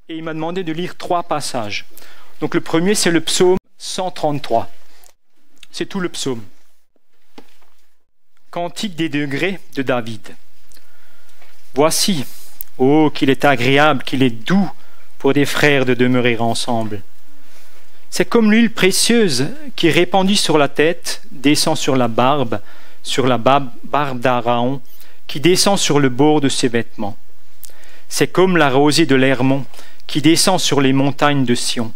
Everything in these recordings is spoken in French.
et il m'a demandé de lire 3 passages. Donc le premier, c'est le psaume 133. C'est tout le psaume. Cantique des degrés de David. Voici, oh, qu'il est agréable, qu'il est doux pour des frères de demeurer ensemble. C'est comme l'huile précieuse qui, répandue sur la tête, descend sur la barbe d'Aaron, qui descend sur le bord de ses vêtements. C'est comme la rosée de l'Hermon qui descend sur les montagnes de Sion,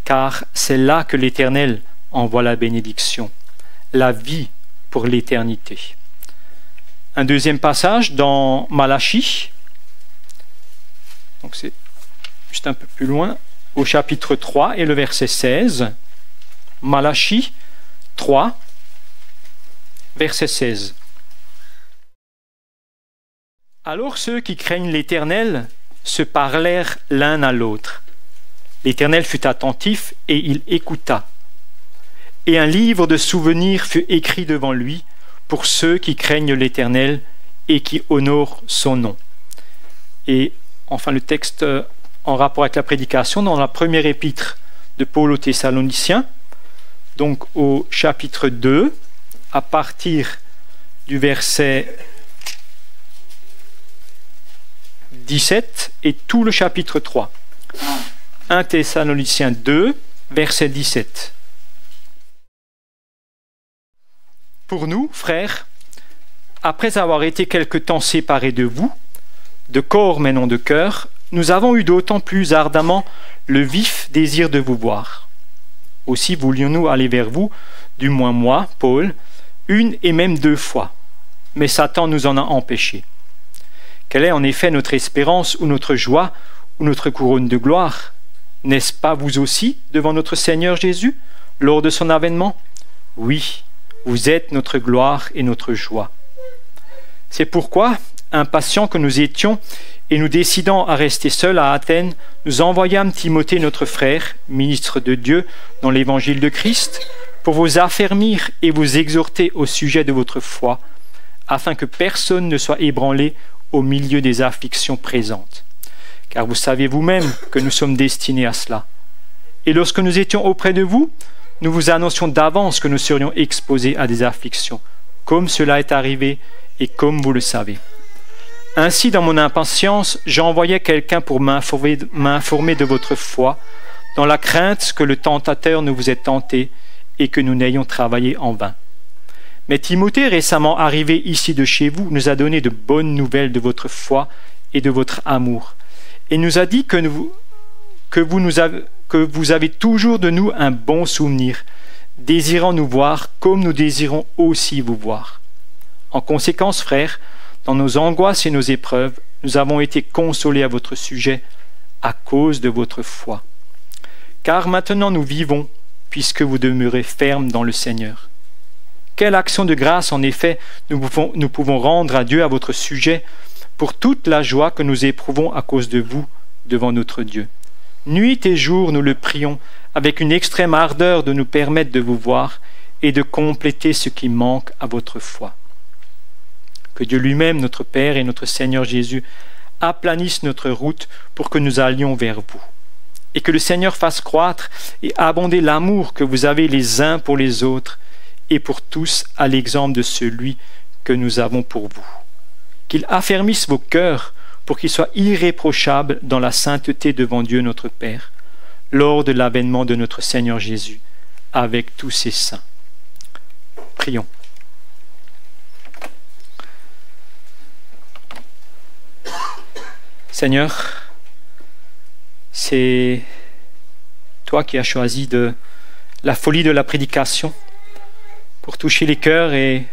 car c'est là que l'Éternel envoie la bénédiction, la vie pour l'éternité. Un deuxième passage dans Malachie, donc c'est juste un peu plus loin, au chapitre 3 et le verset 16. Malachie 3, verset 16. Alors ceux qui craignent l'Éternel se parlèrent l'un à l'autre. L'Éternel fut attentif et il écouta. Et un livre de souvenirs fut écrit devant lui pour ceux qui craignent l'Éternel et qui honorent son nom. Et enfin le texte en rapport avec la prédication dans la première épître de Paul aux Thessaloniciens, donc au chapitre 2, à partir du verset 17 et tout le chapitre 3. 1 Thessaloniciens 2, verset 17. Pour nous, frères, après avoir été quelque temps séparés de vous, de corps mais non de cœur, nous avons eu d'autant plus ardemment le vif désir de vous voir. Aussi voulions-nous aller vers vous, du moins moi, Paul, 1 et même 2 fois, mais Satan nous en a empêchés. Quelle est en effet notre espérance ou notre joie ou notre couronne de gloire? N'est-ce pas vous aussi devant notre Seigneur Jésus lors de son avènement? Oui, vous êtes notre gloire et notre joie. C'est pourquoi, impatients que nous étions et nous décidant à rester seuls à Athènes, nous envoyâmes Timothée notre frère, ministre de Dieu dans l'évangile de Christ, pour vous affermir et vous exhorter au sujet de votre foi, afin que personne ne soit ébranlé au milieu des afflictions présentes. Car vous savez vous-même que nous sommes destinés à cela. Et lorsque nous étions auprès de vous, nous vous annoncions d'avance que nous serions exposés à des afflictions, comme cela est arrivé et comme vous le savez. Ainsi, dans mon impatience, j'envoyais quelqu'un pour m'informer de votre foi, dans la crainte que le tentateur ne vous ait tenté et que nous n'ayons travaillé en vain. Mais Timothée, récemment arrivé ici de chez vous, nous a donné de bonnes nouvelles de votre foi et de votre amour, et nous a dit que vous avez toujours de nous un bon souvenir, désirant nous voir comme nous désirons aussi vous voir. En conséquence, frères, dans nos angoisses et nos épreuves, nous avons été consolés à votre sujet à cause de votre foi. Car maintenant nous vivons, puisque vous demeurez fermes dans le Seigneur. Quelle action de grâce, en effet, nous pouvons rendre à Dieu à votre sujet pour toute la joie que nous éprouvons à cause de vous devant notre Dieu. Nuit et jour, nous le prions, avec une extrême ardeur de nous permettre de vous voir et de compléter ce qui manque à votre foi. Que Dieu lui-même, notre Père et notre Seigneur Jésus, aplanisse notre route pour que nous allions vers vous. Et que le Seigneur fasse croître et abonder l'amour que vous avez les uns pour les autres et pour tous à l'exemple de celui que nous avons pour vous. Qu'il affermisse vos cœurs pour qu'ils soient irréprochables dans la sainteté devant Dieu notre Père, lors de l'avènement de notre Seigneur Jésus, avec tous ses saints. Prions. Seigneur, c'est toi qui as choisi la folie de la prédication pour toucher les cœurs et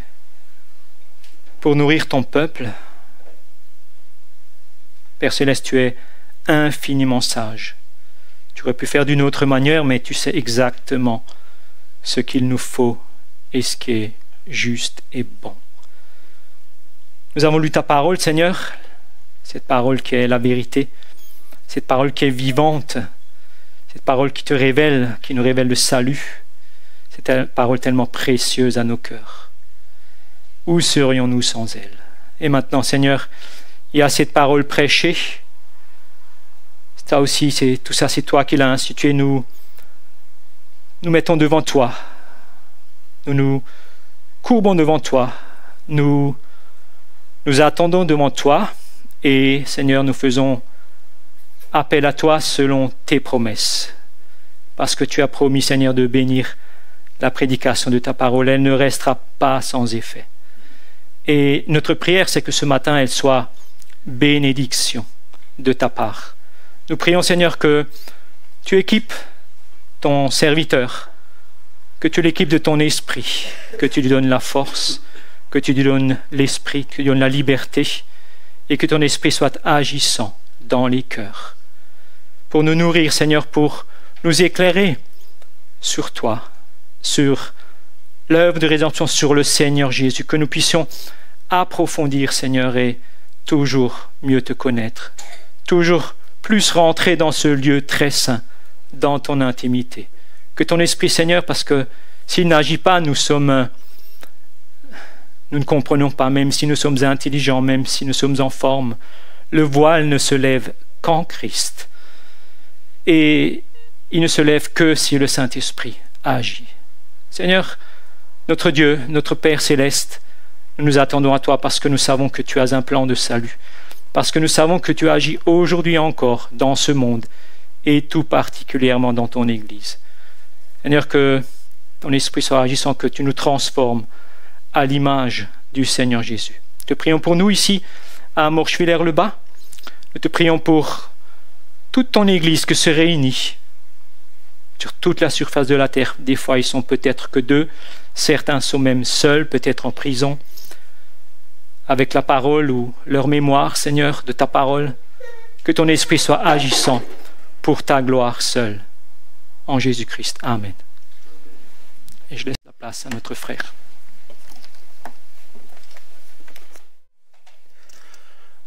pour nourrir ton peuple. Père Céleste, tu es infiniment sage. Tu aurais pu faire d'une autre manière, mais tu sais exactement ce qu'il nous faut et ce qui est juste et bon. Nous avons lu ta parole, Seigneur, cette parole qui est la vérité, cette parole qui est vivante, cette parole qui te révèle, qui nous révèle le salut, cette parole tellement précieuse à nos cœurs. Où serions-nous sans elle? Et maintenant, Seigneur, il y a cette parole prêchée, Ça aussi, tout ça, c'est toi qui l'as institué. Nous mettons devant toi. Nous nous courbons devant toi. Nous attendons devant toi. Et Seigneur, nous faisons appel à toi selon tes promesses. Parce que tu as promis, Seigneur, de bénir la prédication de ta parole. Elle ne restera pas sans effet. Et notre prière, c'est que ce matin, elle soit bénédiction de ta part. Nous prions, Seigneur, que tu équipes ton serviteur, que tu l'équipes de ton esprit, que tu lui donnes la force, que tu lui donnes l'esprit, que tu lui donnes la liberté, et que ton esprit soit agissant dans les cœurs. Pour nous nourrir, Seigneur, pour nous éclairer sur toi, sur l'œuvre de rédemption, sur le Seigneur Jésus, que nous puissions approfondir, Seigneur, et toujours mieux te connaître, toujours plus rentrer dans ce lieu très saint, dans ton intimité. Que ton esprit, Seigneur, parce que s'il n'agit pas, nous ne comprenons pas, même si nous sommes intelligents, même si nous sommes en forme. Le voile ne se lève qu'en Christ. Et il ne se lève que si le Saint-Esprit agit. Seigneur, notre Dieu, notre Père céleste, nous nous attendons à toi parce que nous savons que tu as un plan de salut, parce que nous savons que tu agis aujourd'hui encore dans ce monde et tout particulièrement dans ton Église. Seigneur, que ton Esprit soit agissant, que tu nous transformes à l'image du Seigneur Jésus. Te prions pour nous ici à Morschwiller-le-Bas. Nous te prions pour toute ton Église qui se réunit sur toute la surface de la terre. Des fois, ils sont peut-être que 2. Certains sont même seuls, peut-être en prison, avec la parole ou leur mémoire, Seigneur, de ta parole. Que ton Esprit soit agissant pour ta gloire seule. En Jésus-Christ. Amen. Et je laisse la place à notre frère.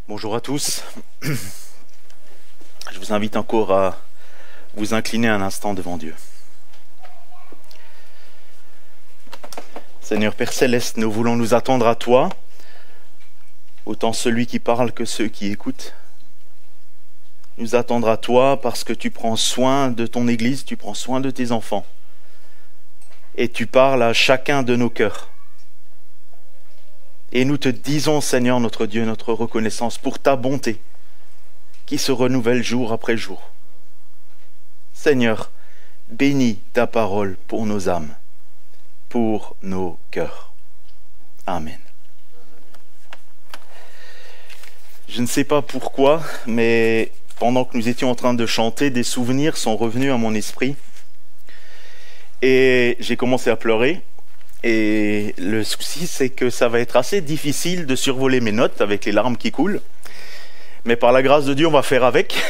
Bonjour à tous. Je vous invite encore à vous incliner un instant devant Dieu. Seigneur Père Céleste, nous voulons nous attendre à toi, autant celui qui parle que ceux qui écoutent. Nous attendre à toi parce que tu prends soin de ton Église, tu prends soin de tes enfants. Et tu parles à chacun de nos cœurs. Et nous te disons, Seigneur notre Dieu, notre reconnaissance pour ta bonté qui se renouvelle jour après jour. Seigneur, bénis ta parole pour nos âmes, pour nos cœurs. Amen. Je ne sais pas pourquoi, mais pendant que nous étions en train de chanter, des souvenirs sont revenus à mon esprit. Et j'ai commencé à pleurer. Et le souci, c'est que ça va être assez difficile de survoler mes notes avec les larmes qui coulent. Mais par la grâce de Dieu, on va faire avec.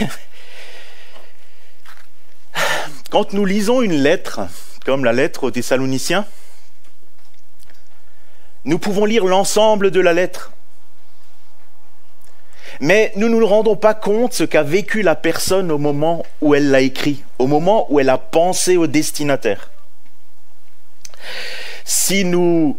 Quand nous lisons une lettre, comme la lettre aux Thessaloniciens, nous pouvons lire l'ensemble de la lettre. Mais nous ne nous rendons pas compte de ce qu'a vécu la personne au moment où elle l'a écrit, au moment où elle a pensé au destinataire. Si vous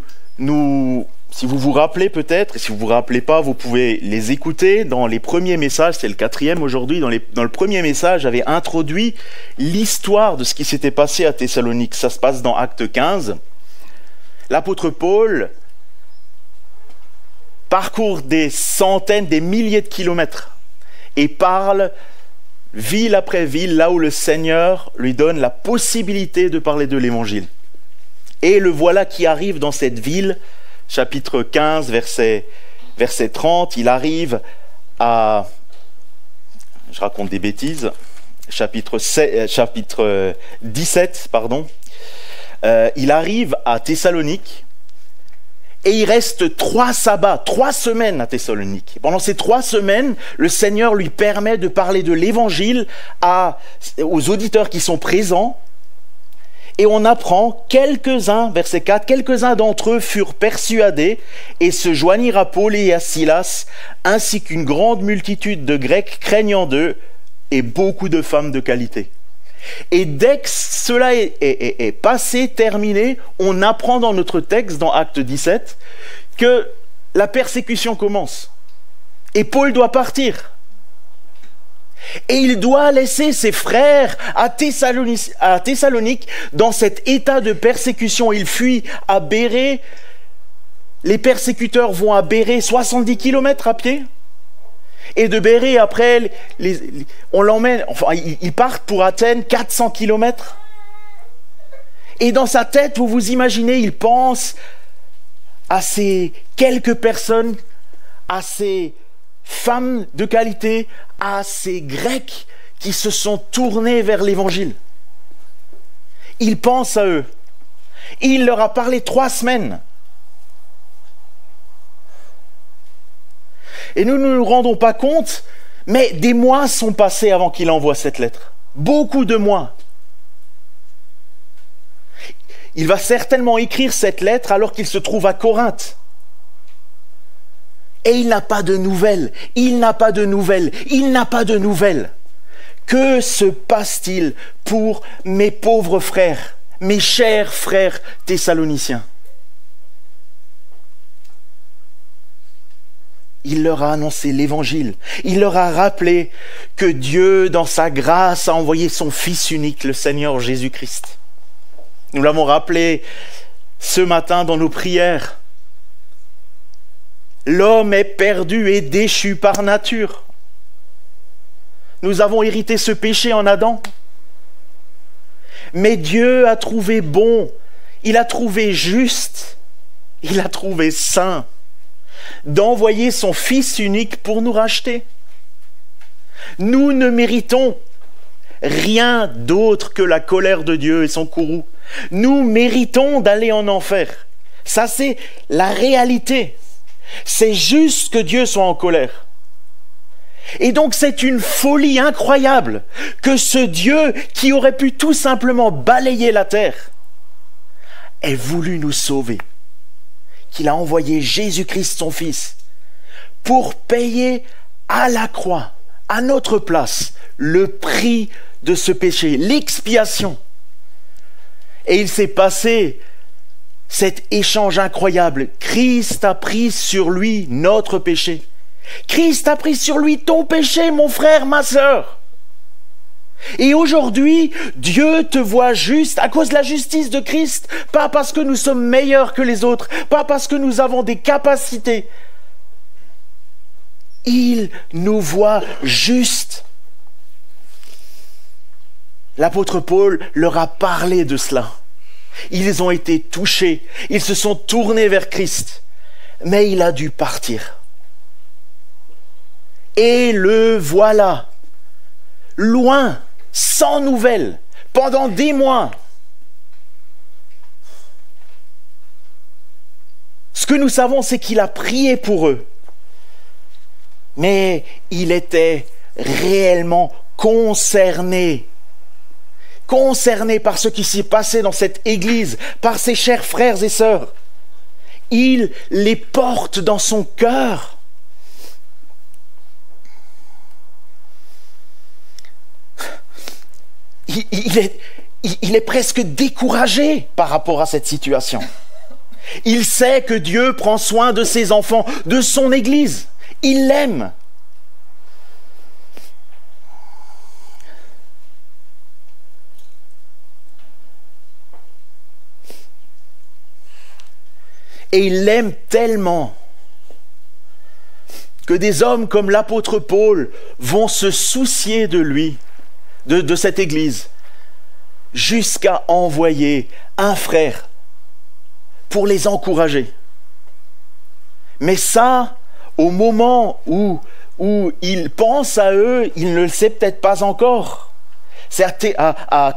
vous rappelez peut-être, et si vous ne vous rappelez pas, vous pouvez les écouter dans les premiers messages, c'est le 4e aujourd'hui, dans le premier message, j'avais introduit l'histoire de ce qui s'était passé à Thessalonique. Ça se passe dans Acte 15. L'apôtre Paul parcourt des centaines, des milliers de kilomètres et parle ville après ville, là où le Seigneur lui donne la possibilité de parler de l'Évangile. Et le voilà qui arrive dans cette ville, chapitre 15, verset 30, il arrive à... Je raconte des bêtises. Chapitre 17, pardon. Il arrive à Thessalonique et il reste 3 sabbats, 3 semaines à Thessalonique. Pendant ces 3 semaines, le Seigneur lui permet de parler de l'Évangile aux auditeurs qui sont présents. Et on apprend quelques-uns, verset 4, quelques-uns d'entre eux furent persuadés et se joignirent à Paul et à Silas, ainsi qu'une grande multitude de Grecs craignant d'eux et beaucoup de femmes de qualité. Et dès que cela est passé, terminé, on apprend dans notre texte, dans Acte 17, que la persécution commence. Et Paul doit partir. Et il doit laisser ses frères à Thessalonique dans cet état de persécution. Il fuit à Bérée. Les persécuteurs vont à Bérée 70 km à pied. Et de Bérée, après, on l'emmène, enfin, ils partent pour Athènes 400 km. Et dans sa tête, vous vous imaginez, il pense à ces quelques personnes, à ces femmes de qualité, à ces Grecs qui se sont tournés vers l'Évangile. Il pense à eux. Il leur a parlé 3 semaines. Et nous ne nous rendons pas compte, mais des mois sont passés avant qu'il envoie cette lettre. Beaucoup de mois. Il va certainement écrire cette lettre alors qu'il se trouve à Corinthe. Et il n'a pas de nouvelles, il n'a pas de nouvelles, il n'a pas de nouvelles. Que se passe-t-il pour mes pauvres frères, mes chers frères thessaloniciens? Il leur a annoncé l'évangile, il leur a rappelé que Dieu, dans sa grâce, a envoyé son Fils unique, le Seigneur Jésus-Christ. Nous l'avons rappelé ce matin dans nos prières. L'homme est perdu et déchu par nature. Nous avons hérité ce péché en Adam. Mais Dieu a trouvé bon, il a trouvé juste, il a trouvé saint d'envoyer son Fils unique pour nous racheter. Nous ne méritons rien d'autre que la colère de Dieu et son courroux. Nous méritons d'aller en enfer. Ça, c'est la réalité. C'est juste que Dieu soit en colère. Et donc c'est une folie incroyable que ce Dieu qui aurait pu tout simplement balayer la terre ait voulu nous sauver. Qu'il a envoyé Jésus-Christ son Fils pour payer à la croix, à notre place, le prix de ce péché, l'expiation. Et il s'est passé cet échange incroyable. Christ a pris sur lui notre péché. Christ a pris sur lui ton péché, mon frère, ma sœur. Et aujourd'hui, Dieu te voit juste à cause de la justice de Christ, pas parce que nous sommes meilleurs que les autres, pas parce que nous avons des capacités. Il nous voit juste. L'apôtre Paul leur a parlé de cela. Ils ont été touchés, ils se sont tournés vers Christ, mais il a dû partir. Et le voilà, loin, sans nouvelles, pendant des mois. Ce que nous savons, c'est qu'il a prié pour eux. Mais il était réellement concerné par ce qui s'est passé dans cette église, par ses chers frères et sœurs. Il les porte dans son cœur. Il est presque découragé par rapport à cette situation. Il sait que Dieu prend soin de ses enfants, de son Église. Il l'aime. Et il l'aime tellement que des hommes comme l'apôtre Paul vont se soucier de lui, de cette Église, jusqu'à envoyer un frère pour les encourager. Mais ça, au moment où il pense à eux, il ne le sait peut-être pas encore. C'est à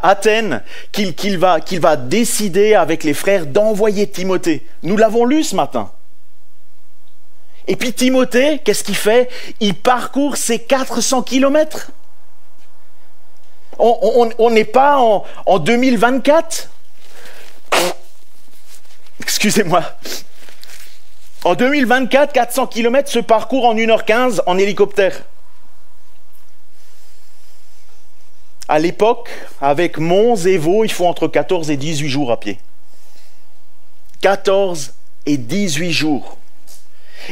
Athènes qu'il va décider avec les frères d'envoyer Timothée. Nous l'avons lu ce matin. Et puis Timothée, qu'est-ce qu'il fait? Il parcourt ces 400 kilomètres. On n'est pas en 2024. Excusez-moi. En 2024, 400 km se parcourt en 1h15 en hélicoptère. À l'époque, avec Mons et Vaud, il faut entre 14 et 18 jours à pied. 14 et 18 jours.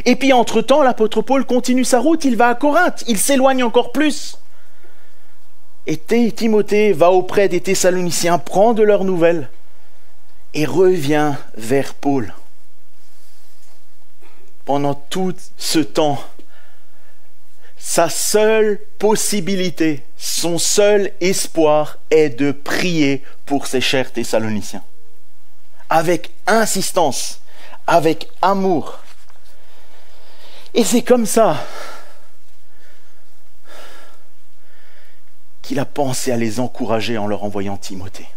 Et puis entre-temps, l'apôtre Paul continue sa route, il va à Corinthe, il s'éloigne encore plus. Et Timothée va auprès des Thessaloniciens, prend de leurs nouvelles et revient vers Paul. Pendant tout ce temps, sa seule possibilité, son seul espoir est de prier pour ses chers Thessaloniciens. Avec insistance, avec amour. Et c'est comme ça qu'il a pensé à les encourager en leur envoyant Timothée.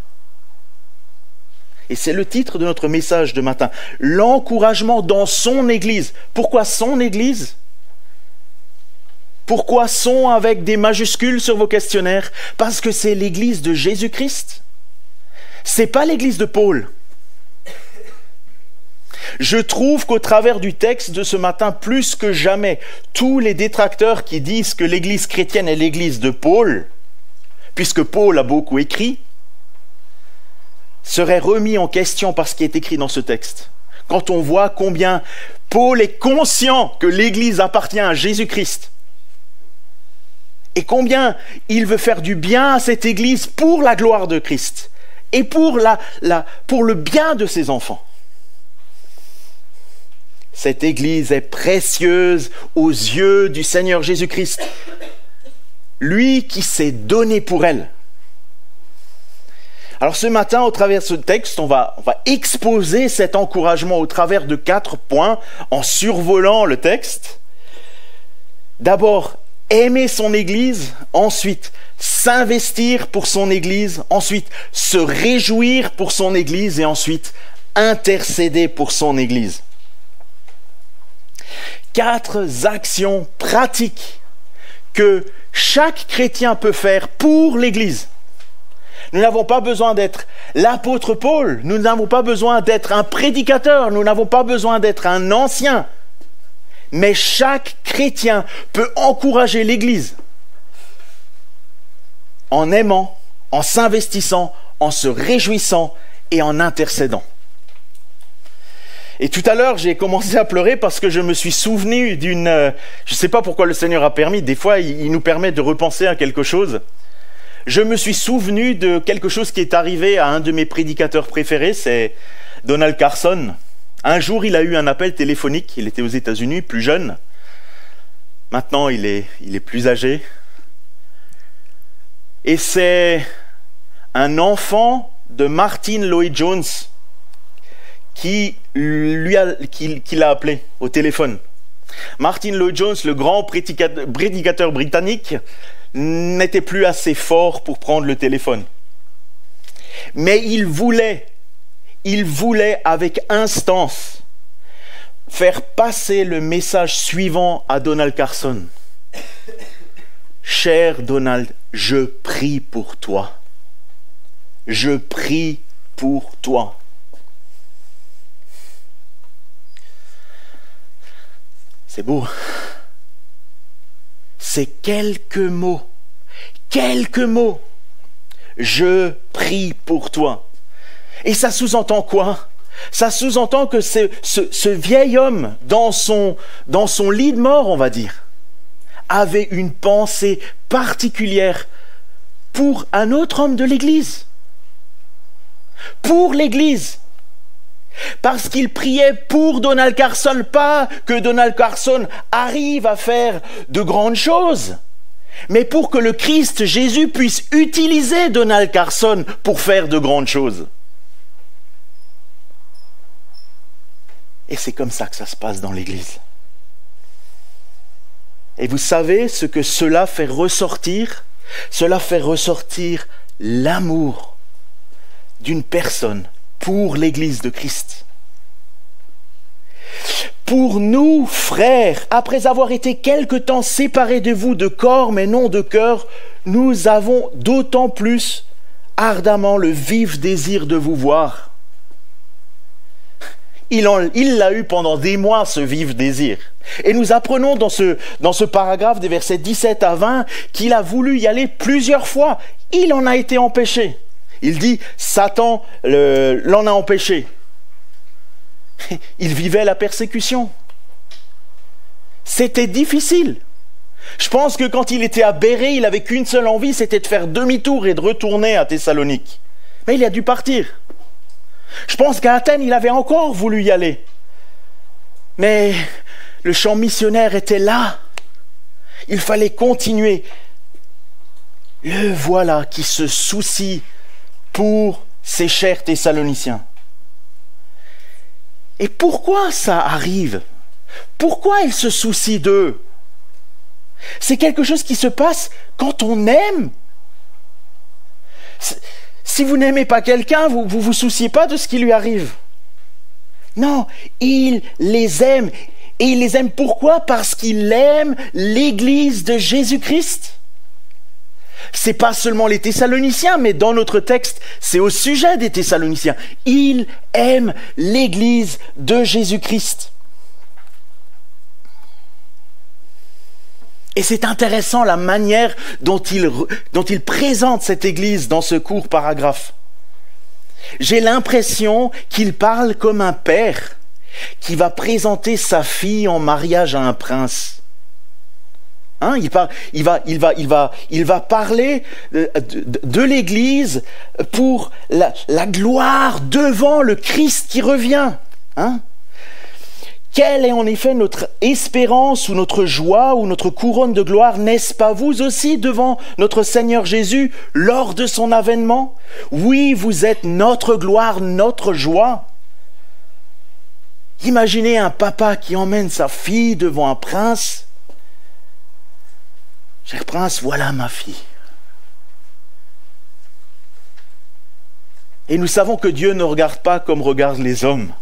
Et c'est le titre de notre message de matin. L'encouragement dans son Église. Pourquoi son Église ? Pourquoi son avec des majuscules sur vos questionnaires ? Parce que c'est l'Église de Jésus-Christ. C'est pas l'Église de Paul. Je trouve qu'au travers du texte de ce matin, plus que jamais, tous les détracteurs qui disent que l'Église chrétienne est l'Église de Paul, puisque Paul a beaucoup écrit, serait remis en question par ce qui est écrit dans ce texte. Quand on voit combien Paul est conscient que l'Église appartient à Jésus-Christ et combien il veut faire du bien à cette Église pour la gloire de Christ et pour le bien de ses enfants. Cette Église est précieuse aux yeux du Seigneur Jésus-Christ, lui qui s'est donné pour elle. Alors ce matin, au travers de ce texte, on va exposer cet encouragement au travers de 4 points en survolant le texte. D'abord, aimer son Église, ensuite s'investir pour son Église, ensuite se réjouir pour son Église et ensuite intercéder pour son Église. 4 actions pratiques que chaque chrétien peut faire pour l'Église. Nous n'avons pas besoin d'être l'apôtre Paul, nous n'avons pas besoin d'être un prédicateur, nous n'avons pas besoin d'être un ancien. Mais chaque chrétien peut encourager l'Église en aimant, en s'investissant, en se réjouissant et en intercédant. Et tout à l'heure, j'ai commencé à pleurer parce que je me suis souvenu d'une... je ne sais pas pourquoi le Seigneur a permis, des fois il nous permet de repenser à quelque chose. Je me suis souvenu de quelque chose qui est arrivé à un de mes prédicateurs préférés, c'est Donald Carson. Un jour, il a eu un appel téléphonique, il était aux États-Unis, plus jeune. Maintenant, il est plus âgé. Et c'est un enfant de Martyn Lloyd-Jones qui l'a appelé au téléphone. Martyn Lloyd-Jones, le grand prédicateur britannique, n'était plus assez fort pour prendre le téléphone. Mais il voulait avec instance faire passer le message suivant à Donald Carson. Cher Donald, je prie pour toi. Je prie pour toi. C'est beau. C'est quelques mots. Je prie pour toi. Et ça sous-entend quoi ? Ça sous-entend que ce vieil homme, dans son lit de mort, on va dire, avait une pensée particulière pour un autre homme de l'Église. Pour l'Église. Parce qu'il priait pour Donald Carson, pas que Donald Carson arrive à faire de grandes choses, mais pour que le Christ Jésus puisse utiliser Donald Carson pour faire de grandes choses. Et c'est comme ça que ça se passe dans l'Église. Et vous savez ce que cela fait ressortir ? Cela fait ressortir l'amour d'une personne pour l'Église de Christ. Pour nous, frères, après avoir été quelque temps séparés de vous de corps mais non de cœur, nous avons d'autant plus ardemment le vif désir de vous voir. Il l'a eu pendant des mois, ce vif désir. Et nous apprenons dans ce paragraphe des versets 17 à 20 qu'il a voulu y aller plusieurs fois. Il en a été empêché. Il dit, Satan l'en a empêché. Il vivait la persécution. c'était difficile. Je pense que quand il était à Bérée, il n'avait qu'une seule envie, c'était de faire demi-tour et de retourner à Thessalonique. Mais il a dû partir. Je pense qu'à Athènes, il avait encore voulu y aller. Mais le champ missionnaire était là. Il fallait continuer. Le voilà qui se soucie pour ses chers Thessaloniciens. Et pourquoi ça arrive? Pourquoi il se soucie d'eux? C'est quelque chose qui se passe quand on aime. Si vous n'aimez pas quelqu'un, vous vous souciez pas de ce qui lui arrive. Non, il les aime. Et il les aime pourquoi? Parce qu'il aime l'Église de Jésus-Christ. C'est pas seulement les Thessaloniciens, mais dans notre texte, c'est au sujet des Thessaloniciens. Il aime l'Église de Jésus-Christ. Et c'est intéressant la manière dont il présente cette Église dans ce court paragraphe. J'ai l'impression qu'il parle comme un père qui va présenter sa fille en mariage à un prince. Hein, il va parler de l'Église pour la gloire devant le Christ qui revient. Hein? Quelle est en effet notre espérance ou notre joie ou notre couronne de gloire? N'est-ce pas vous aussi devant notre Seigneur Jésus lors de son avènement? Oui, vous êtes notre gloire, notre joie. Imaginez un papa qui emmène sa fille devant un prince. Cher prince, voilà ma fille. Et nous savons que Dieu ne regarde pas comme regardent les hommes.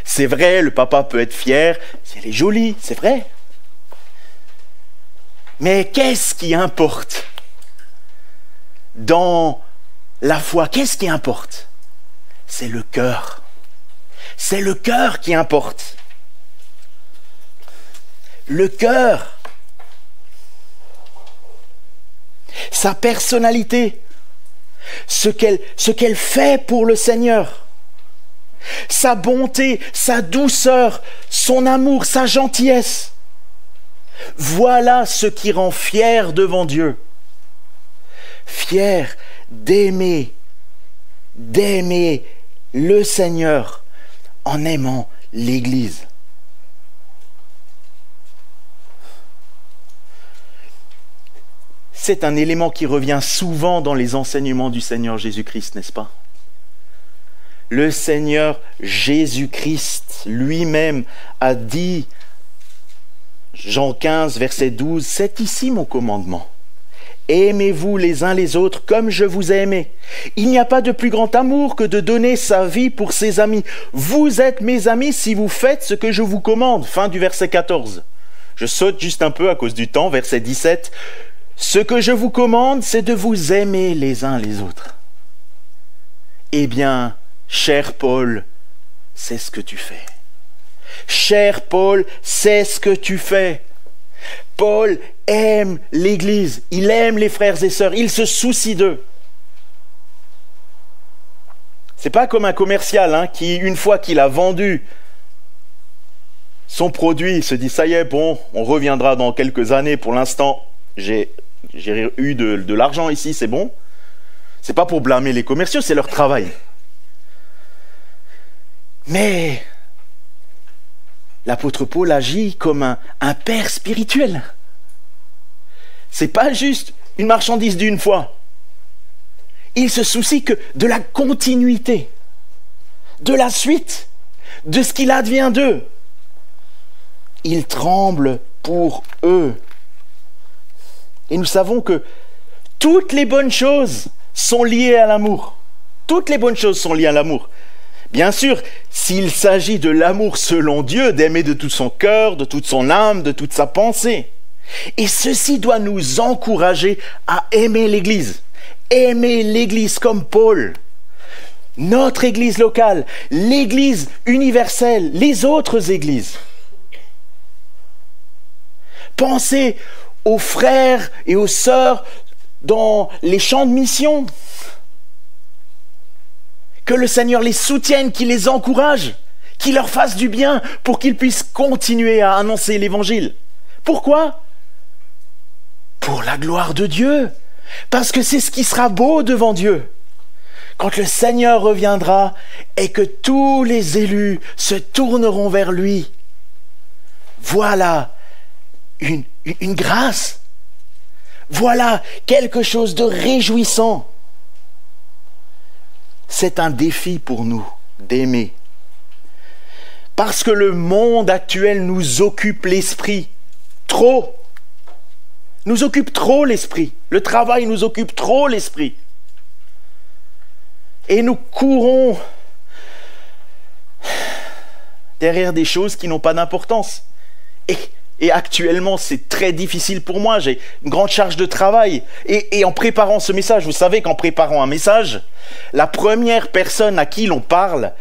C'est vrai, le papa peut être fier, si elle est jolie, c'est vrai. Mais qu'est-ce qui importe dans la foi? Qu'est-ce qui importe? C'est le cœur. C'est le cœur qui importe. Le cœur. Sa personnalité. Ce qu'elle fait pour le Seigneur. Sa bonté, sa douceur, son amour, sa gentillesse. Voilà ce qui rend fier devant Dieu. Fier d'aimer le Seigneur en aimant l'Église. C'est un élément qui revient souvent dans les enseignements du Seigneur Jésus-Christ, n'est-ce pas? Le Seigneur Jésus-Christ lui-même a dit, Jean 15, verset 12, « C'est ici mon commandement. Aimez-vous les uns les autres comme je vous ai aimé. Il n'y a pas de plus grand amour que de donner sa vie pour ses amis. Vous êtes mes amis si vous faites ce que je vous commande. » Fin du verset 14. Je saute juste un peu à cause du temps, verset 17. « Ce que je vous commande, c'est de vous aimer les uns les autres. » Eh bien, cher Paul, c'est ce que tu fais. Cher Paul, c'est ce que tu fais. Paul aime l'Église, il aime les frères et sœurs, il se soucie d'eux. C'est pas comme un commercial qui, une fois qu'il a vendu son produit, se dit ça y est, bon, on reviendra dans quelques années. Pour l'instant, j'ai eu de l'argent ici, c'est bon. C'est pas pour blâmer les commerciaux, c'est leur travail. Mais l'apôtre Paul agit comme un père spirituel. C'est pas juste une marchandise d'une fois. Il se soucie que de la continuité, de la suite, de ce qu'il advient d'eux. Il tremble pour eux. Et nous savons que toutes les bonnes choses sont liées à l'amour. Toutes les bonnes choses sont liées à l'amour. Bien sûr, s'il s'agit de l'amour selon Dieu, d'aimer de tout son cœur, de toute son âme, de toute sa pensée. Et ceci doit nous encourager à aimer l'Église. Aimer l'Église comme Paul. Notre Église locale, l'Église universelle, les autres Églises. Pensez aux frères et aux sœurs dans les champs de mission. Que le Seigneur les soutienne, qu'il les encourage, qui leur fasse du bien pour qu'ils puissent continuer à annoncer l'évangile. Pourquoi? Pour la gloire de Dieu. Parce que c'est ce qui sera beau devant Dieu. Quand le Seigneur reviendra et que tous les élus se tourneront vers lui. Voilà une grâce. Voilà quelque chose de réjouissant. C'est un défi pour nous d'aimer. Parce que le monde actuel nous occupe l'esprit trop. Nous occupe trop l'esprit. Le travail nous occupe trop l'esprit. Et nous courons derrière des choses qui n'ont pas d'importance. Et actuellement, c'est très difficile pour moi. J'ai une grande charge de travail. Et en préparant ce message, vous savez qu'en préparant un message, la première personne à qui l'on parle,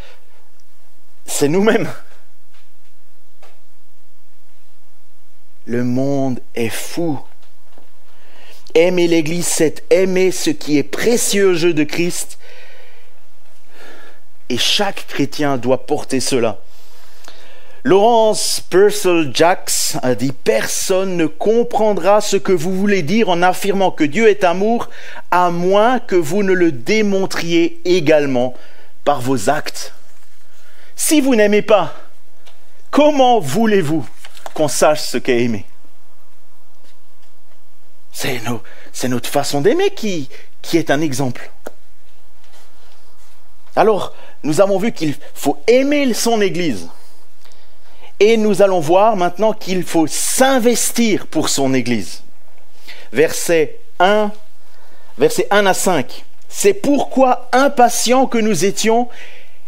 c'est nous-mêmes. Le monde est fou. Aimer l'Église, c'est aimer ce qui est précieux aux yeux de Christ. Et chaque chrétien doit porter cela. Lawrence Purcell Jacks a dit « Personne ne comprendra ce que vous voulez dire en affirmant que Dieu est amour, à moins que vous ne le démontriez également par vos actes. Si vous n'aimez pas, comment voulez-vous qu'on sache ce qu'est aimer ?» C'est notre façon d'aimer qui est un exemple. Alors, nous avons vu qu'il faut aimer son Église. Et nous allons voir maintenant qu'il faut s'investir pour son Église. Versets 1 à 5. « C'est pourquoi, impatients que nous étions,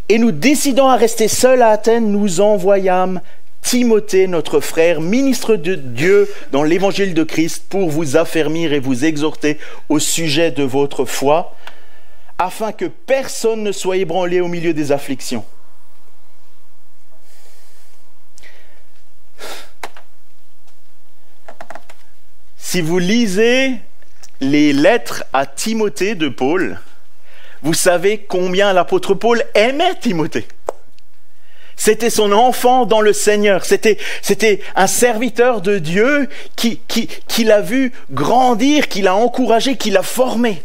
et nous décidant à rester seuls à Athènes, nous envoyâmes Timothée, notre frère, ministre de Dieu dans l'évangile de Christ, pour vous affermir et vous exhorter au sujet de votre foi, afin que personne ne soit ébranlé au milieu des afflictions. » Si vous lisez les lettres à Timothée de Paul, vous savez combien l'apôtre Paul aimait Timothée. C'était son enfant dans le Seigneur. C'était un serviteur de Dieu qui l'a vu grandir, qui l'a encouragé, qui l'a formé.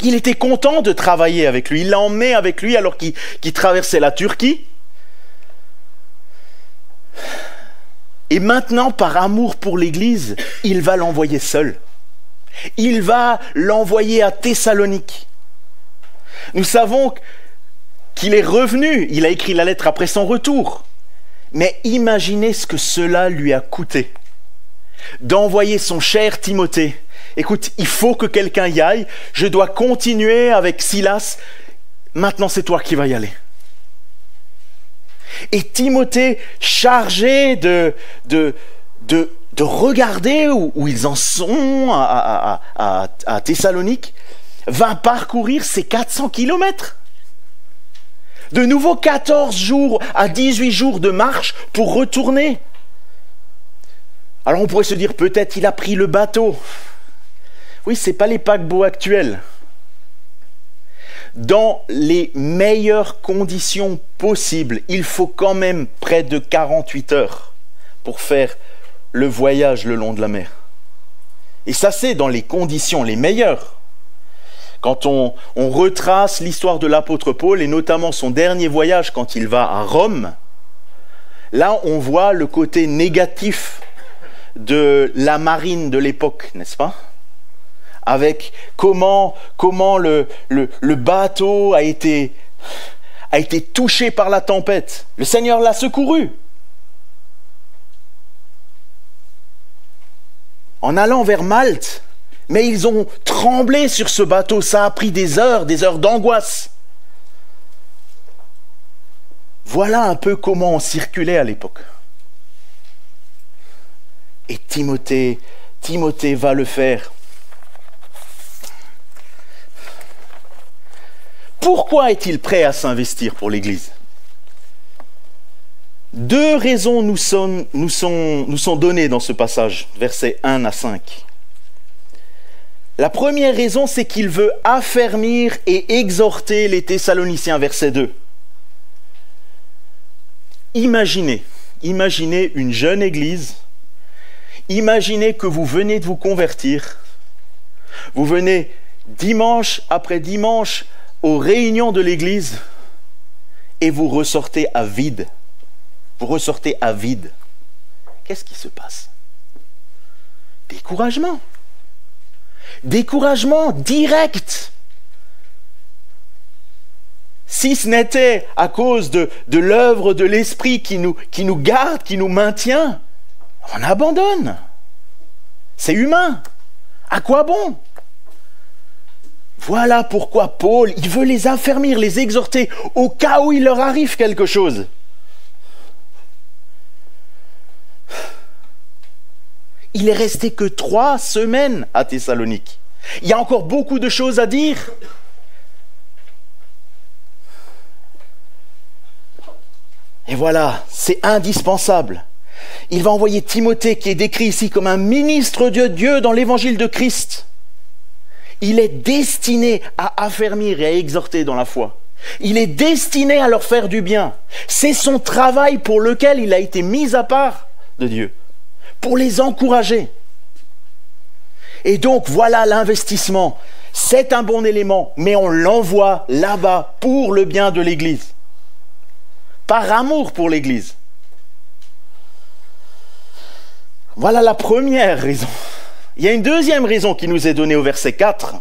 Il était content de travailler avec lui. Il l'a emmené avec lui alors qu'il traversait la Turquie. Et maintenant, par amour pour l'Église, il va l'envoyer seul. Il va l'envoyer à Thessalonique. Nous savons qu'il est revenu. Il a écrit la lettre après son retour. Mais imaginez ce que cela lui a coûté. D'envoyer son cher Timothée. Écoute, il faut que quelqu'un y aille. Je dois continuer avec Silas. Maintenant, c'est toi qui vas y aller. Et Timothée, chargé de regarder où ils en sont à Thessalonique, va parcourir ces 400 kilomètres. De nouveau 14 jours à 18 jours de marche pour retourner. Alors on pourrait se dire, peut-être il a pris le bateau. Oui, ce n'est pas les paquebots actuels. Dans les meilleures conditions possibles, il faut quand même près de 48 heures pour faire le voyage le long de la mer. Et ça, c'est dans les conditions les meilleures. Quand on retrace l'histoire de l'apôtre Paul, et notamment son dernier voyage quand il va à Rome, là, on voit le côté négatif de la marine de l'époque, n'est-ce pas ? Avec comment le bateau a été touché par la tempête. Le Seigneur l'a secouru. En allant vers Malte, mais ils ont tremblé sur ce bateau. Ça a pris des heures d'angoisse. Voilà un peu comment on circulait à l'époque. Et Timothée va le faire. Pourquoi est-il prêt à s'investir pour l'Église ? 2 raisons nous sont données dans ce passage, versets 1 à 5. La première raison, c'est qu'il veut affermir et exhorter les Thessaloniciens, verset 2. imaginez une jeune église, imaginez que vous venez de vous convertir, vous venez dimanche après dimanche aux réunions de l'église et vous ressortez à vide. Vous ressortez à vide. Qu'est-ce qui se passe? Découragement. Découragement direct. Si ce n'était à cause de l'œuvre de l'Esprit qui nous garde, qui nous maintient, on abandonne. C'est humain. À quoi bon? Voilà pourquoi Paul, il veut les affermir, les exhorter, au cas où il leur arrive quelque chose. Il est resté que 3 semaines à Thessalonique. Il y a encore beaucoup de choses à dire. Et voilà, c'est indispensable. Il va envoyer Timothée, qui est décrit ici comme un ministre de Dieu dans l'évangile de Christ. Il est destiné à affermir et à exhorter dans la foi. Il est destiné à leur faire du bien. C'est son travail pour lequel il a été mis à part de Dieu, pour les encourager. Et donc voilà l'investissement. C'est un bon élément, mais on l'envoie là-bas pour le bien de l'Église. Par amour pour l'Église. Voilà la première raison. Il y a une deuxième raison qui nous est donnée au verset 4.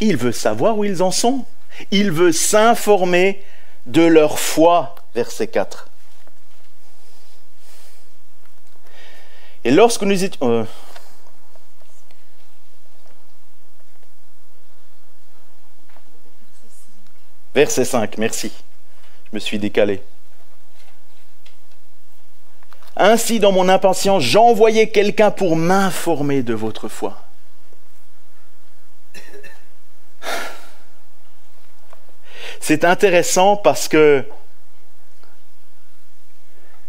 Il veut savoir où ils en sont. Il veut s'informer de leur foi, verset 4. Et lorsque nous étions... verset 5, merci. Je me suis décalé. Ainsi, dans mon impatience, j'envoyais quelqu'un pour m'informer de votre foi. C'est intéressant parce que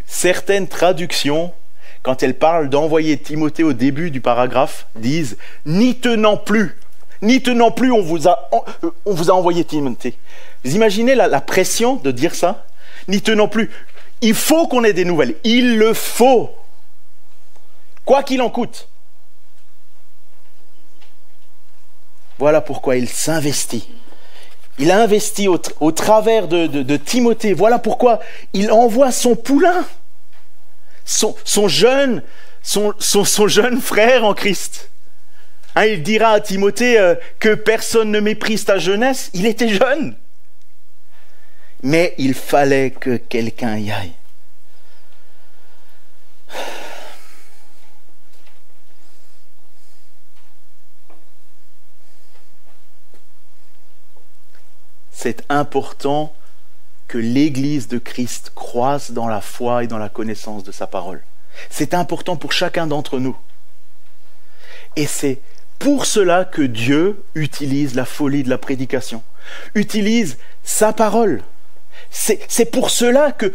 certaines traductions, quand elles parlent d'envoyer Timothée au début du paragraphe, disent « N'y tenant plus, on vous a envoyé Timothée. » Vous imaginez la pression de dire ça? « N'y tenant plus. » Il faut qu'on ait des nouvelles. Il le faut. Quoi qu'il en coûte. Voilà pourquoi il s'investit. Il a investi au travers de Timothée. Voilà pourquoi il envoie son poulain. Son jeune frère en Christ. Hein, il dira à Timothée que personne ne méprise ta jeunesse. Il était jeune. Mais il fallait que quelqu'un y aille. C'est important que l'Église de Christ croisse dans la foi et dans la connaissance de sa parole. C'est important pour chacun d'entre nous. Et c'est pour cela que Dieu utilise la folie de la prédication, utilise sa parole. C'est pour cela que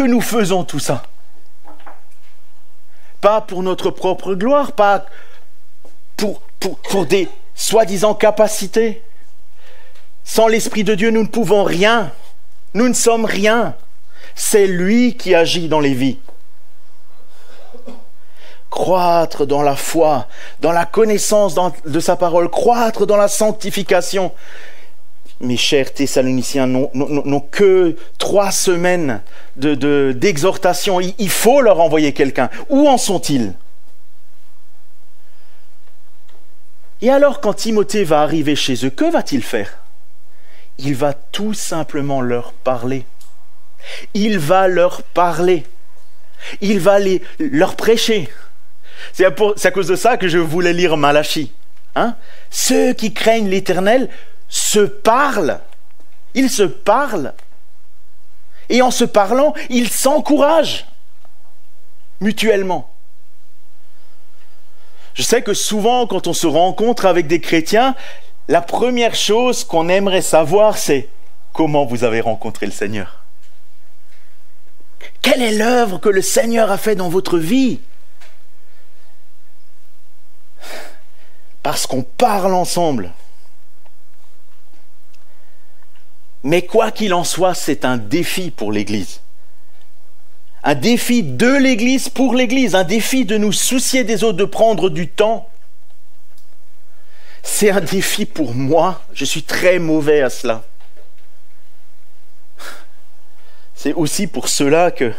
nous faisons tout ça. Pas pour notre propre gloire, pas pour des soi-disant capacités. Sans l'Esprit de Dieu, nous ne pouvons rien. Nous ne sommes rien. C'est lui qui agit dans les vies. Croître dans la foi, dans la connaissance de sa parole, croître dans la sanctification. Mes chers Thessaloniciens n'ont que 3 semaines d'exhortation. Il faut leur envoyer quelqu'un. Où en sont-ils? Et alors, quand Timothée va arriver chez eux, que va-t-il faire? Il va tout simplement leur parler. Il va leur parler. Il va leur prêcher. C'est à cause de ça que je voulais lire Malachie. Hein? Ceux qui craignent l'Éternel se parlent. Ils se parlent. Et en se parlant, ils s'encouragent mutuellement. Je sais que souvent, quand on se rencontre avec des chrétiens, la première chose qu'on aimerait savoir, c'est comment vous avez rencontré le Seigneur. Quelle est l'œuvre que le Seigneur a fait dans votre vie? Parce qu'on parle ensemble. Mais quoi qu'il en soit, c'est un défi pour l'Église. un défi de l'Église pour l'Église, un défi de nous soucier des autres, de prendre du temps. C'est un défi pour moi, je suis très mauvais à cela. C'est aussi pour cela que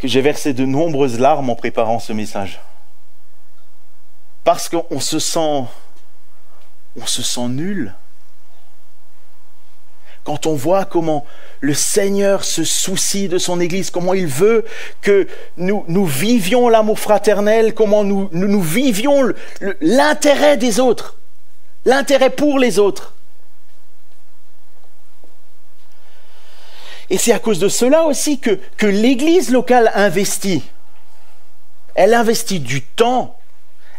j'ai versé de nombreuses larmes en préparant ce message. Parce qu'on se sent nul. Quand on voit comment le Seigneur se soucie de son Église, comment il veut que nous vivions l'amour fraternel, comment nous vivions l'intérêt des autres, l'intérêt pour les autres. Et c'est à cause de cela aussi que l'Église locale investit. Elle investit du temps,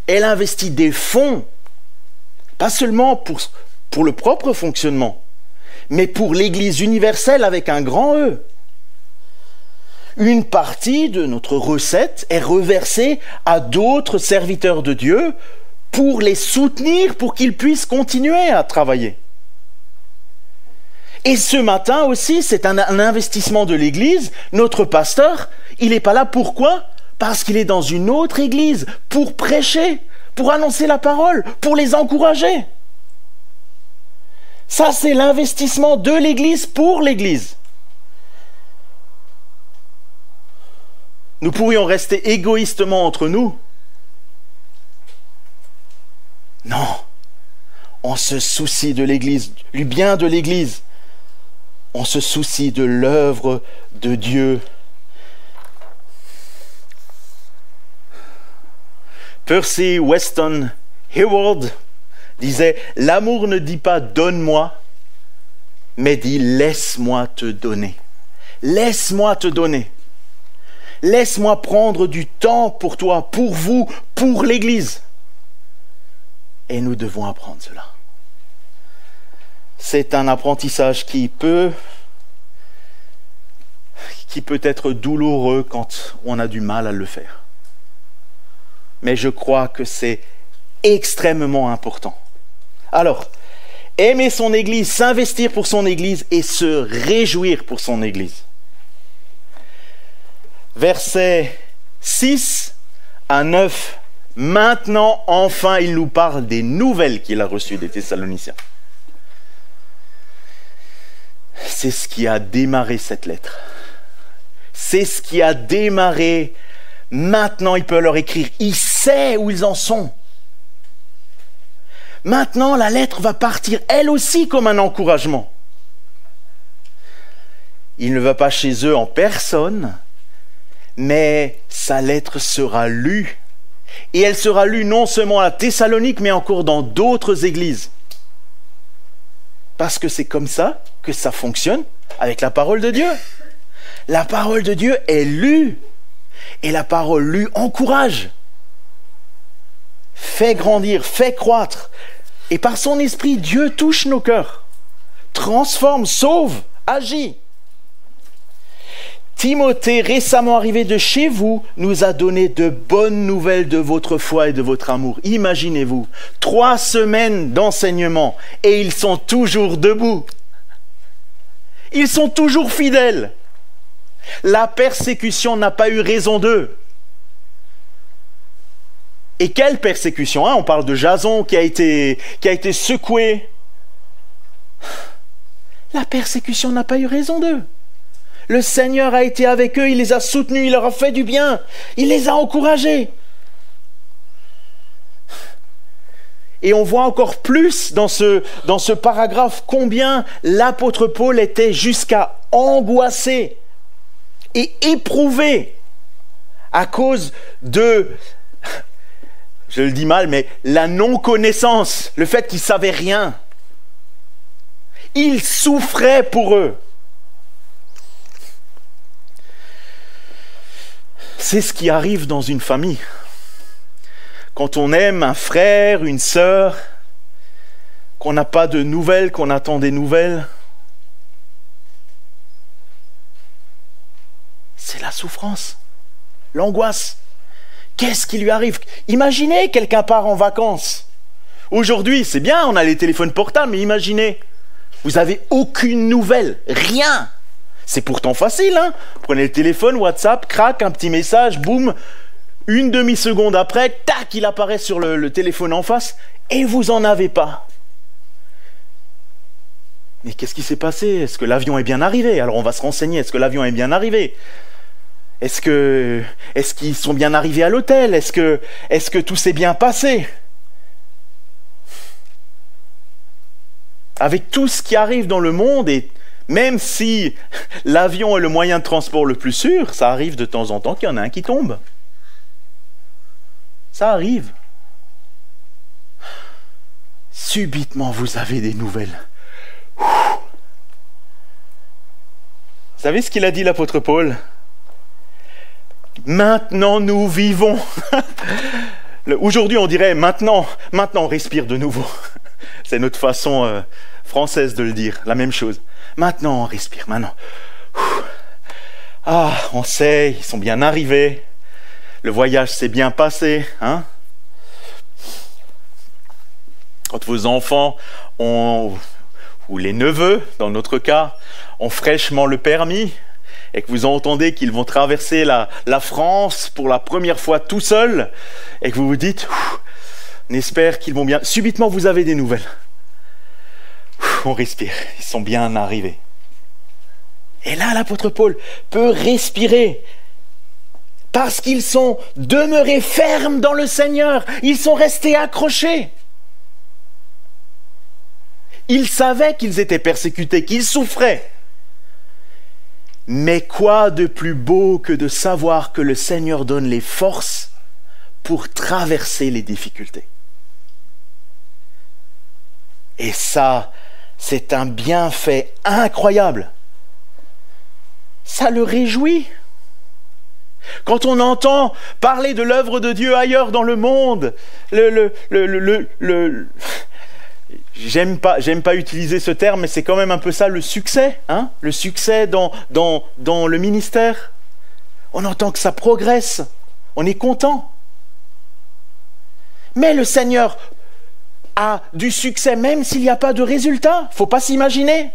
elle investit des fonds, pas seulement pour le propre fonctionnement, mais pour l'Église universelle avec un grand E. Une partie de notre recette est reversée à d'autres serviteurs de Dieu pour les soutenir, pour qu'ils puissent continuer à travailler. Et ce matin aussi, c'est un investissement de l'Église. Notre pasteur, il n'est pas là. Pourquoi ? Parce qu'il est dans une autre Église pour prêcher, pour annoncer la parole, pour les encourager. Ça, c'est l'investissement de l'Église pour l'Église. Nous pourrions rester égoïstement entre nous. Non, on se soucie de l'Église, du bien de l'Église. On se soucie de l'œuvre de Dieu. Percy Weston Hayward disait « L'amour ne dit pas « donne-moi », mais dit « laisse-moi te donner ». Laisse-moi te donner. Laisse-moi prendre du temps pour toi, pour vous, pour l'Église. Et nous devons apprendre cela. C'est un apprentissage qui peut être douloureux quand on a du mal à le faire. Mais je crois que c'est extrêmement important. Alors, aimer son Église, s'investir pour son Église et se réjouir pour son Église. Versets 6 à 9. Maintenant, enfin, il nous parle des nouvelles qu'il a reçues des Thessaloniciens. C'est ce qui a démarré cette lettre. C'est ce qui a démarré. Maintenant, il peut leur écrire. Il sait où ils en sont. Maintenant, la lettre va partir, elle aussi, comme un encouragement. Il ne va pas chez eux en personne, mais sa lettre sera lue. Et elle sera lue non seulement à Thessalonique, mais encore dans d'autres églises. Parce que c'est comme ça que ça fonctionne avec la parole de Dieu. La parole de Dieu est lue. Et la parole lue encourage, fait grandir, fait croître. Et par son esprit, Dieu touche nos cœurs, transforme, sauve, agit. Timothée, récemment arrivé de chez vous, nous a donné de bonnes nouvelles de votre foi et de votre amour. Imaginez-vous, 3 semaines d'enseignement et ils sont toujours debout. Ils sont toujours fidèles. La persécution n'a pas eu raison d'eux. Et quelle persécution, hein? On parle de Jason qui a été secoué. La persécution n'a pas eu raison d'eux. Le Seigneur a été avec eux, il les a soutenus, il leur a fait du bien, il les a encouragés. Et on voit encore plus dans ce paragraphe combien l'apôtre Paul était jusqu'à angoissé et éprouvé à cause de, je le dis mal, mais la non-connaissance, le fait qu'ils ne savaient rien. Il souffrait pour eux. C'est ce qui arrive dans une famille. Quand on aime un frère, une sœur, qu'on n'a pas de nouvelles, qu'on attend des nouvelles, c'est la souffrance, l'angoisse. Qu'est-ce qui lui arrive? Imaginez, quelqu'un part en vacances. Aujourd'hui, c'est bien, on a les téléphones portables, mais imaginez, vous n'avez aucune nouvelle, rien. C'est pourtant facile, hein? Prenez le téléphone, WhatsApp, crac, un petit message, boum. Une demi-seconde après, tac, il apparaît sur le téléphone en face et vous en avez pas. Mais qu'est-ce qui s'est passé? Est-ce que l'avion est bien arrivé? Alors on va se renseigner, est-ce que l'avion est bien arrivé? Est-ce qu'ils sont bien arrivés à l'hôtel? Est-ce que tout s'est bien passé? Avec tout ce qui arrive dans le monde, et même si l'avion est le moyen de transport le plus sûr, ça arrive de temps en temps qu'il y en a un qui tombe. Ça arrive. Subitement, vous avez des nouvelles. Vous savez ce qu'il a dit l'apôtre Paul? Maintenant nous vivons. Aujourd'hui on dirait maintenant on respire de nouveau. C'est notre façon française de le dire, la même chose. Maintenant on respire, maintenant. Ah, on sait, ils sont bien arrivés. Le voyage s'est bien passé, hein? Quand vos enfants ont, ou les neveux, dans notre cas, ont fraîchement le permis, et que vous entendez qu'ils vont traverser la France pour la première fois tout seuls, et que vous vous dites, on espère qu'ils vont bien. Subitement, vous avez des nouvelles. On respire, ils sont bien arrivés. Et là, l'apôtre Paul peut respirer, parce qu'ils sont demeurés fermes dans le Seigneur. Ils sont restés accrochés. Ils savaient qu'ils étaient persécutés, qu'ils souffraient. Mais quoi de plus beau que de savoir que le Seigneur donne les forces pour traverser les difficultés? Et ça, c'est un bienfait incroyable. Ça le réjouit. Quand on entend parler de l'œuvre de Dieu ailleurs dans le monde, j'aime pas utiliser ce terme, mais c'est quand même un peu ça, le succès, hein? Le succès dans le ministère. On entend que ça progresse, on est content. Mais le Seigneur a du succès même s'il n'y a pas de résultat. Faut pas s'imaginer.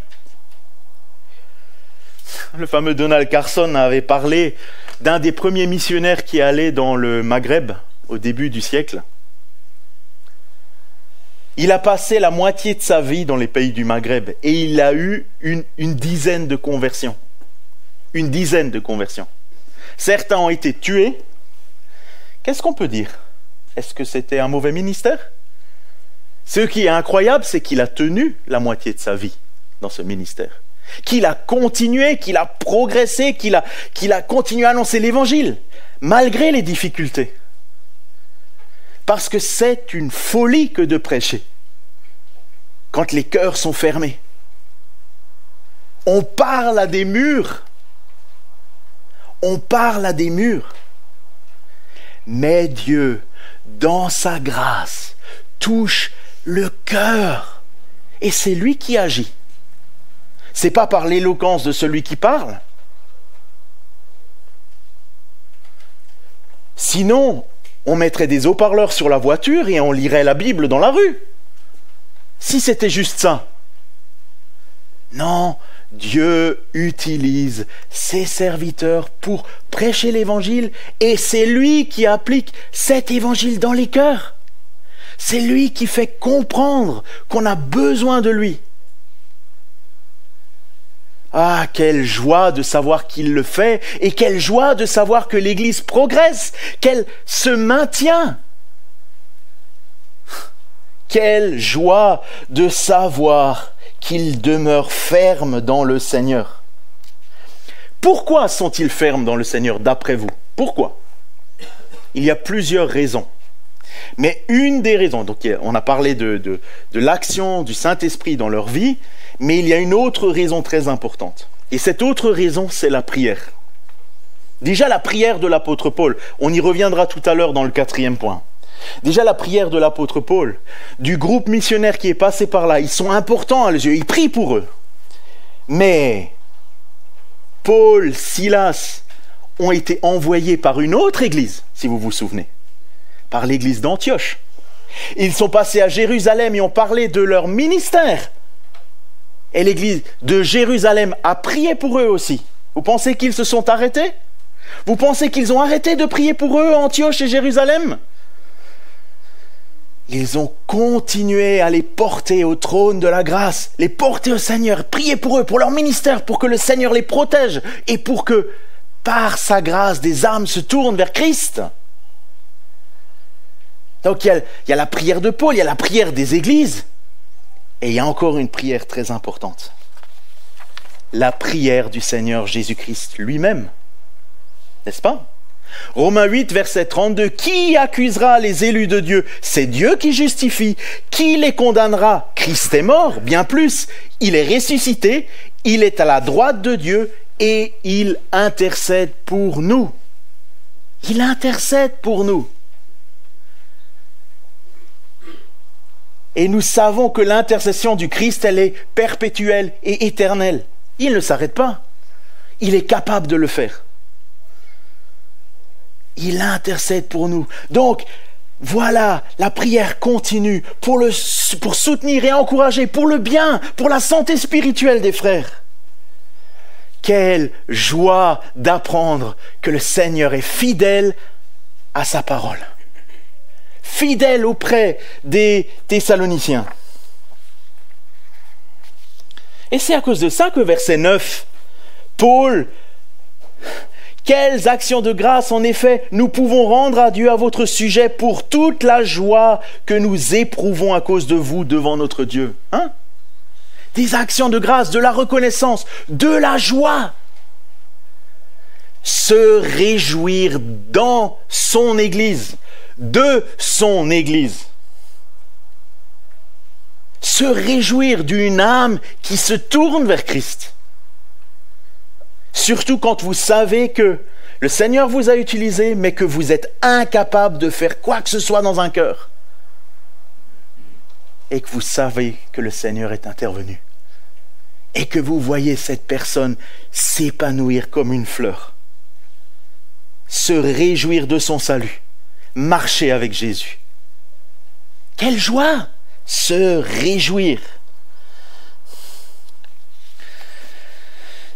Le fameux Donald Carson avait parlé d'un des premiers missionnaires qui allait dans le Maghreb au début du siècle. Il a passé la moitié de sa vie dans les pays du Maghreb et il a eu une dizaine de conversions. Une dizaine de conversions. Certains ont été tués. Qu'est-ce qu'on peut dire? Est-ce que c'était un mauvais ministère? Ce qui est incroyable, c'est qu'il a tenu la moitié de sa vie dans ce ministère. Qu'il a continué, qu'il a progressé, qu'il a continué à annoncer l'évangile, malgré les difficultés. Parce que c'est une folie que de prêcher, quand les cœurs sont fermés. On parle à des murs. On parle à des murs. Mais Dieu, dans sa grâce, touche le cœur. Et c'est lui qui agit. C'est pas par l'éloquence de celui qui parle. Sinon, on mettrait des haut-parleurs sur la voiture et on lirait la Bible dans la rue. Si c'était juste ça. Non, Dieu utilise ses serviteurs pour prêcher l'évangile et c'est lui qui applique cet évangile dans les cœurs. C'est lui qui fait comprendre qu'on a besoin de lui. Ah, quelle joie de savoir qu'il le fait et quelle joie de savoir que l'Église progresse, qu'elle se maintient. Quelle joie de savoir qu'ils demeurent fermes dans le Seigneur. Pourquoi sont-ils fermes dans le Seigneur d'après vous? Pourquoi? Il y a plusieurs raisons. Mais une des raisons, donc on a parlé de l'action du Saint-Esprit dans leur vie, mais il y a une autre raison très importante. Et cette autre raison, c'est la prière. Déjà la prière de l'apôtre Paul, on y reviendra tout à l'heure dans le 4e point. Déjà la prière de l'apôtre Paul, du groupe missionnaire qui est passé par là, ils sont importants à leurs yeux, ils prient pour eux. Mais Paul, Silas ont été envoyés par une autre église, si vous vous souvenez, par l'église d'Antioche. Ils sont passés à Jérusalem et ont parlé de leur ministère. Et l'église de Jérusalem a prié pour eux aussi. Vous pensez qu'ils se sont arrêtés? Vous pensez qu'ils ont arrêté de prier pour eux à Antioche et Jérusalem? Ils ont continué à les porter au trône de la grâce, les porter au Seigneur, prier pour eux, pour leur ministère, pour que le Seigneur les protège et pour que, par sa grâce, des âmes se tournent vers Christ. Donc il y a la prière de Paul, il y a la prière des églises, et il y a encore une prière très importante. La prière du Seigneur Jésus-Christ lui-même. N'est-ce pas? Romains 8, verset 32. Qui accusera les élus de Dieu? C'est Dieu qui justifie. Qui les condamnera? Christ est mort, bien plus. Il est ressuscité, il est à la droite de Dieu et il intercède pour nous. Il intercède pour nous. Et nous savons que l'intercession du Christ, elle est perpétuelle et éternelle. Il ne s'arrête pas. Il est capable de le faire. Il intercède pour nous. Donc, voilà, la prière continue pour soutenir et encourager, pour le bien, pour la santé spirituelle des frères. Quelle joie d'apprendre que le Seigneur est fidèle à sa parole. Fidèle auprès des Thessaloniciens. Et c'est à cause de ça que verset 9, Paul... Quelles actions de grâce, en effet, nous pouvons rendre à Dieu à votre sujet pour toute la joie que nous éprouvons à cause de vous devant notre Dieu. Hein? Des actions de grâce, de la reconnaissance, de la joie. Se réjouir dans son Église, de son Église. Se réjouir d'une âme qui se tourne vers Christ. Surtout quand vous savez que le Seigneur vous a utilisé, mais que vous êtes incapable de faire quoi que ce soit dans un cœur. Et que vous savez que le Seigneur est intervenu. Et que vous voyez cette personne s'épanouir comme une fleur. Se réjouir de son salut. Marcher avec Jésus. Quelle joie! Se réjouir.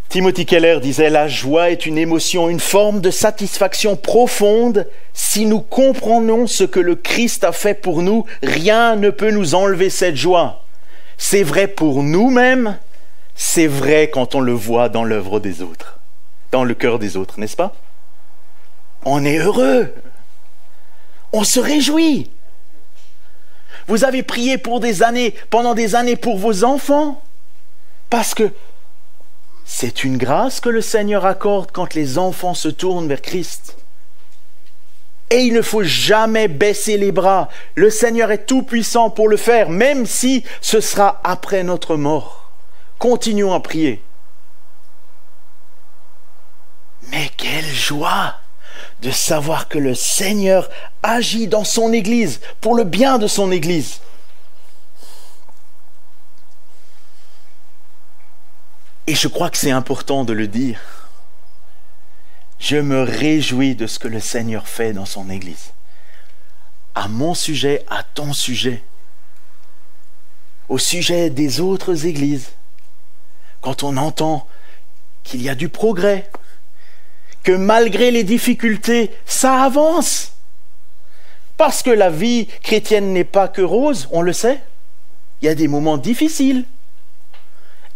Timothy Keller disait « La joie est une émotion, une forme de satisfaction profonde. Si nous comprenons ce que le Christ a fait pour nous, rien ne peut nous enlever cette joie. C'est vrai pour nous-mêmes, c'est vrai quand on le voit dans l'œuvre des autres, dans le cœur des autres, n'est-ce pas? On est heureux, on se réjouit. Vous avez prié pour des années, pendant des années pour vos enfants, parce que c'est une grâce que le Seigneur accorde quand les enfants se tournent vers Christ. Et il ne faut jamais baisser les bras. Le Seigneur est tout puissant pour le faire, même si ce sera après notre mort. Continuons à prier. Mais quelle joie de savoir que le Seigneur agit dans son Église, pour le bien de son Église. Et je crois que c'est important de le dire. Je me réjouis de ce que le Seigneur fait dans son Église. À mon sujet, à ton sujet. Au sujet des autres églises. Quand on entend qu'il y a du progrès, que malgré les difficultés, ça avance. Parce que la vie chrétienne n'est pas que rose, on le sait. Il y a des moments difficiles.